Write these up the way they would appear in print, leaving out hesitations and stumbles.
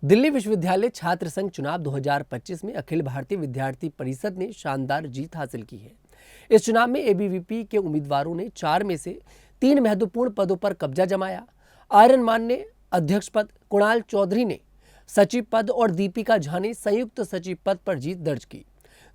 दिल्ली विश्वविद्यालय छात्र संघ चुनाव 2025 में अखिल भारतीय विद्यार्थी परिषद ने शानदार जीत हासिल की है। इस चुनाव में एबीवीपी के उम्मीदवारों ने 4 में से 3 महत्वपूर्ण पदों पर कब्जा जमाया। आर्यन मान ने अध्यक्ष पद, कुणाल चौधरी ने सचिव पद और दीपिका झा ने संयुक्त सचिव पद पर जीत दर्ज की।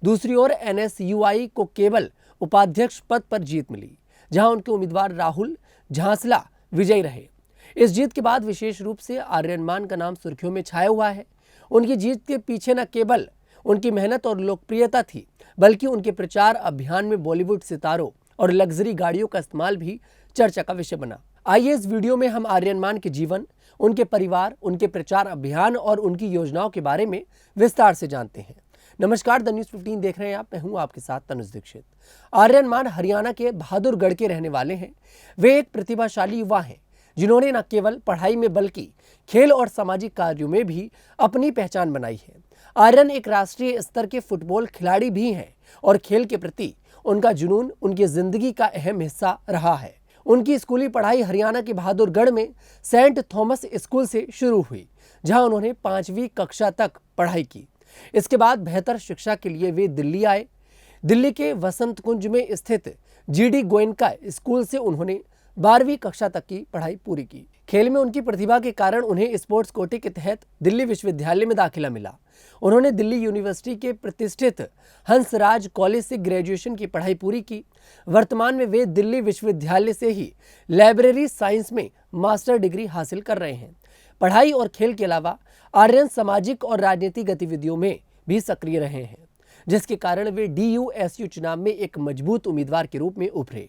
दूसरी ओर एनएसयूआई को केवल उपाध्यक्ष पद पर जीत मिली, जहां उनके उम्मीदवार राहुल झांसला विजयी रहे। इस जीत के बाद विशेष रूप से आर्यन मान का नाम सुर्खियों में छाया हुआ है। उनकी जीत के पीछे न केवल उनकी मेहनत और लोकप्रियता थी, बल्कि उनके प्रचार अभियान में बॉलीवुड सितारों और लग्जरी गाड़ियों का इस्तेमाल भी चर्चा का विषय बना। आइए इस वीडियो में हम आर्यन मान के जीवन, उनके परिवार, उनके प्रचार अभियान और उनकी योजनाओं के बारे में विस्तार से जानते हैं। नमस्कार, द न्यूज़ 15 देख रहे हैं आप। मैं हूं आपके साथ तनुज दीक्षित। आर्यन मान हरियाणा के बहादुरगढ़ के रहने वाले हैं। वे एक प्रतिभाशाली युवा हैं, जिन्होंने न केवल पढ़ाई में बल्कि खेल और सामाजिक कार्यों में भी अपनी पहचान बनाई है। आर्यन एक राष्ट्रीय स्तर के फुटबॉल खिलाड़ी भी हैं और खेल के प्रति उनका जुनून उनकी जिंदगी का अहम हिस्सा रहा है। उनकी स्कूली पढ़ाई हरियाणा के बहादुरगढ़ में सेंट थॉमस स्कूल से शुरू हुई, जहां उन्होंने 5वीं कक्षा तक पढ़ाई की। इसके बाद बेहतर शिक्षा के लिए वे दिल्ली आए। दिल्ली के वसंत कुंज में स्थित जीडी गोयनका स्कूल से उन्होंने 12वीं कक्षा तक की पढ़ाई पूरी की। खेल में उनकी प्रतिभा के कारण उन्हें स्पोर्ट्स कोटे के तहत दिल्ली विश्वविद्यालय में दाखिला मिला। उन्होंने दिल्ली यूनिवर्सिटी के प्रतिष्ठित हंसराज कॉलेज से ग्रेजुएशन की पढ़ाई पूरी की। वर्तमान में वे दिल्ली विश्वविद्यालय से ही लाइब्रेरी साइंस में मास्टर डिग्री हासिल कर रहे हैं। पढ़ाई और खेल के अलावा आर्यन सामाजिक और राजनीतिक गतिविधियों में भी सक्रिय रहे हैं, जिसके कारण वे डीयूएसयू चुनाव में एक मजबूत उम्मीदवार के रूप में उभरे।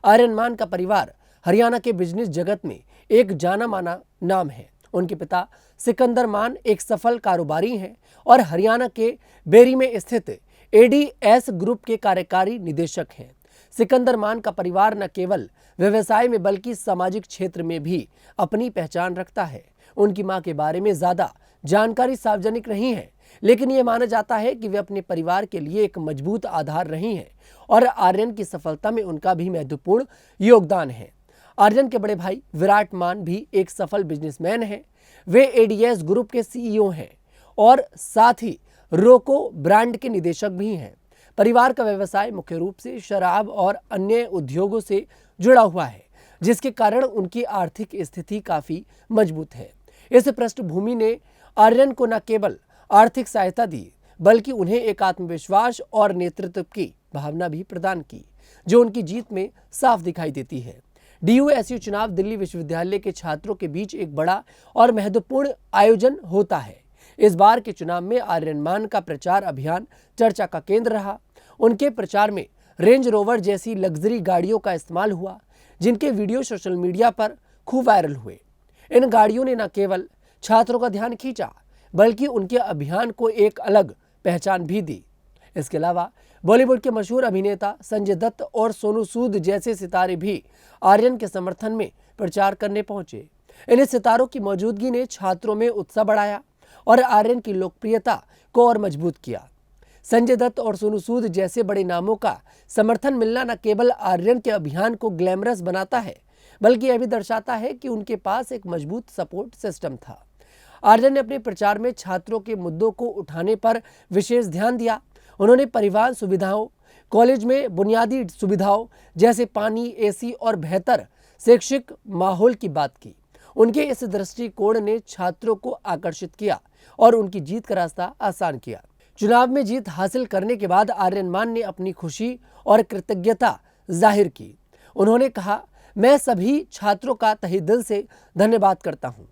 आर्यन मान का परिवार हरियाणा के बिजनेस जगत में एक जाना माना नाम है। उनके पिता सिकंदर मान एक सफल कारोबारी हैं और हरियाणा के बेरी में स्थित एडीएस ग्रुप के कार्यकारी निदेशक हैं। सिकंदर मान का परिवार न केवल व्यवसाय में बल्कि सामाजिक क्षेत्र में भी अपनी पहचान रखता है। उनकी मां के बारे में ज्यादा जानकारी सार्वजनिक नहीं है, लेकिन यह माना जाता है कि वे अपने परिवार के लिए एक मजबूत आधार रही हैं और आर्यन की सफलता में उनका भी महत्वपूर्ण योगदान है। आर्यन के बड़े भाई विराट मान भी एक सफल बिजनेसमैन हैं। वे एडीएस ग्रुप के सीईओ हैं और साथ ही रोको ब्रांड के निदेशक भी हैं। परिवार का व्यवसाय मुख्य रूप से शराब और अन्य उद्योगों से जुड़ा हुआ है, जिसके कारण उनकी आर्थिक स्थिति काफी मजबूत है। इस पृष्ठभूमि ने आर्यन को न केवल आर्थिक सहायता दी, बल्कि उन्हें एक आत्मविश्वास और नेतृत्व की भावना भी प्रदान की, जो उनकी जीत में साफ दिखाई देती है। डीयूएसयू चुनाव दिल्ली विश्वविद्यालय के छात्रों के बीच एक बड़ा और महत्वपूर्ण आयोजन होता है। इस बार के चुनाव में आर्यन मान का प्रचार अभियान चर्चा का केंद्र रहा। उनके प्रचार में रेंज रोवर जैसी लग्जरी गाड़ियों का इस्तेमाल हुआ, जिनके वीडियो सोशल मीडिया पर खूब वायरल हुए। इन गाड़ियों ने न केवल छात्रों का ध्यान खींचा, बल्कि उनके अभियान को एक अलग पहचान भी दी। इसके अलावा बॉलीवुड के मशहूर अभिनेता संजय दत्त और सोनू सूद जैसे सितारे भी आर्यन के समर्थन में प्रचार करने पहुंचे। इन सितारों की मौजूदगी ने छात्रों में उत्साह बढ़ाया और आर्यन की लोकप्रियता को और मजबूत किया। संजय दत्त और सोनू सूद जैसे बड़े नामों का समर्थन मिलना न केवल आर्यन के अभियान को ग्लैमरस बनाता है, बल्कि यह भी दर्शाता है कि उनके पास एक मजबूत सपोर्ट सिस्टम था। आर्यन ने अपने प्रचार में छात्रों के मुद्दों को उठाने पर विशेष ध्यान दिया। उन्होंने परिवहन सुविधाओं, कॉलेज में बुनियादी सुविधाओं जैसे पानी, एसी और बेहतर शैक्षिक माहौल की बात की। उनके इस दृष्टिकोण ने छात्रों को आकर्षित किया और उनकी जीत का रास्ता आसान किया। चुनाव में जीत हासिल करने के बाद आर्यन मान ने अपनी खुशी और कृतज्ञता जाहिर की। उन्होंने कहा, मैं सभी छात्रों का तहे दिल से धन्यवाद करता हूं,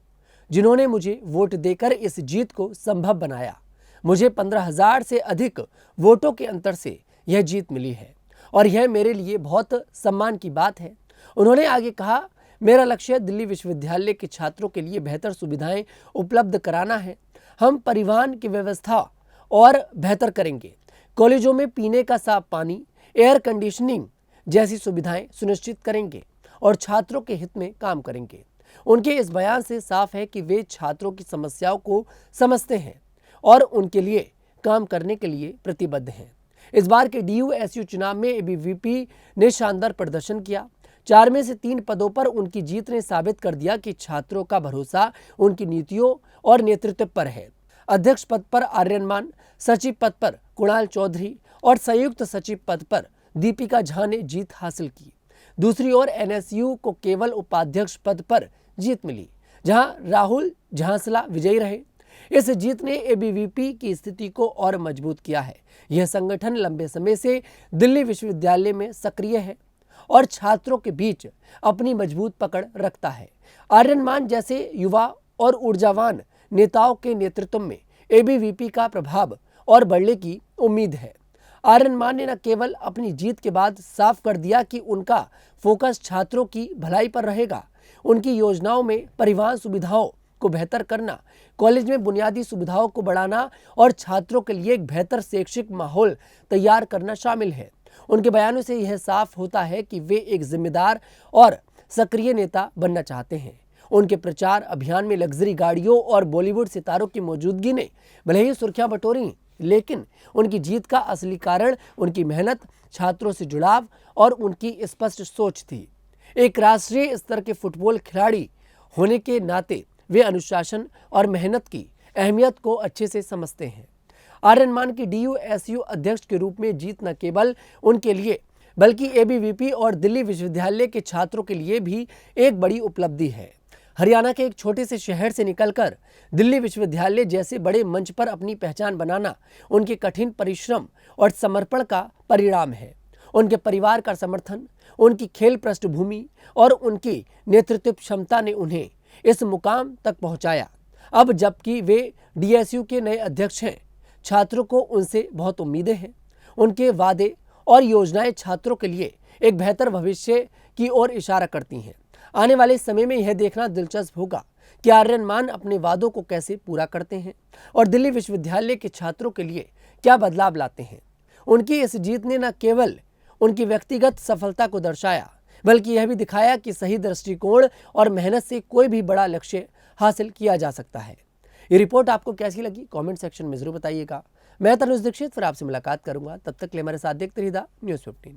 जिन्होंने मुझे वोट देकर इस जीत को संभव बनाया। मुझे 15,000 से अधिक वोटों के अंतर से यह जीत मिली है और यह मेरे लिए बहुत सम्मान की बात है। उन्होंने आगे कहा, मेरा लक्ष्य दिल्ली विश्वविद्यालय के छात्रों के लिए बेहतर सुविधाएं उपलब्ध कराना है। हम परिवहन की व्यवस्था और बेहतर करेंगे। कॉलेजों में पीने का साफ पानी, एयर कंडीशनिंग जैसी सुविधाएं सुनिश्चित करेंगे और छात्रों के हित में काम करेंगे। उनके इस बयान से साफ है कि वे छात्रों की समस्याओं को समझते हैं और उनके लिए काम करने के लिए प्रतिबद्ध हैं। इस बार के डीयूएसयू चुनाव में एबीवीपी ने शानदार प्रदर्शन किया। 4 में से 3 पदों पर उनकी जीत ने साबित कर दिया कि छात्रों का भरोसा उनकी नीतियों और नेतृत्व पर है। अध्यक्ष पद पर आर्यन मान, सचिव पद पर कुणाल चौधरी और संयुक्त सचिव पद पर दीपिका झा ने जीत हासिल की। दूसरी ओर एनएसयू को केवल उपाध्यक्ष पद पर जीत मिली, जहां राहुल झांसला विजयी रहे। इस जीत ने एबीवीपी की स्थिति को और मजबूत किया है। यह संगठन लंबे समय से दिल्ली विश्वविद्यालय में सक्रिय है और छात्रों के बीच अपनी मजबूत पकड़ रखता है। आर्यन मान जैसे युवा और ऊर्जावान नेताओं के नेतृत्व में एबीवीपी का प्रभाव और बढ़ने की उम्मीद है। आर्यन मान ने न केवल अपनी जीत के बाद साफ कर दिया कि उनका फोकस छात्रों की भलाई पर रहेगा, उनकी योजनाओं में परिवहन सुविधाओं को बेहतर करना, कॉलेज में बुनियादी सुविधाओं को बढ़ाना और छात्रों के लिए एक बेहतर शैक्षिक माहौल तैयार करना शामिल है। उनके बयानों से यह साफ होता है कि वे एक जिम्मेदार और सक्रिय नेता बनना चाहते हैं। उनके प्रचार अभियान में लग्जरी गाड़ियों और बॉलीवुड सितारों की मौजूदगी ने भले ही सुर्खियां बटोरी, लेकिन उनकी जीत का असली कारण उनकी मेहनत, छात्रों से जुड़ाव और उनकी स्पष्ट सोच थी। एक राष्ट्रीय स्तर के फुटबॉल खिलाड़ी होने के नाते वे अनुशासन और मेहनत की अहमियत को अच्छे से समझते हैं। आर्यन मान की डीयूएसयू अध्यक्ष के रूप में जीत न केवल उनके लिए बल्कि एबीवीपी और दिल्ली विश्वविद्यालय के छात्रों के लिए भी एक बड़ी उपलब्धि है। हरियाणा के एक छोटे से शहर से निकलकर दिल्ली विश्वविद्यालय जैसे बड़े मंच पर अपनी पहचान बनाना उनके कठिन परिश्रम और समर्पण का परिणाम है। उनके परिवार का समर्थन, उनकी खेल पृष्ठभूमि और उनकी नेतृत्व क्षमता ने उन्हें इस मुकाम तक पहुंचाया। अब जबकि वे डीएसयू के नए अध्यक्ष हैं, छात्रों को उनसे बहुत उम्मीदें हैं। उनके वादे और योजनाएं छात्रों के लिए एक बेहतर भविष्य की ओर इशारा करती हैं। आने वाले समय में यह देखना दिलचस्प होगा कि आर्यन मान अपने वादों को कैसे पूरा करते हैं और दिल्ली विश्वविद्यालय के छात्रों के लिए क्या बदलाव लाते हैं। उनकी इस जीत ने न केवल उनकी व्यक्तिगत सफलता को दर्शाया, बल्कि यह भी दिखाया कि सही दृष्टिकोण और मेहनत से कोई भी बड़ा लक्ष्य हासिल किया जा सकता है। ये रिपोर्ट आपको कैसी लगी कमेंट सेक्शन में जरूर बताइएगा। मैं तनुज दीक्षित फिर आपसे मुलाकात करूंगा, तब तक के लिए हमारे साथ देखते रहिएगा न्यूज़ 15।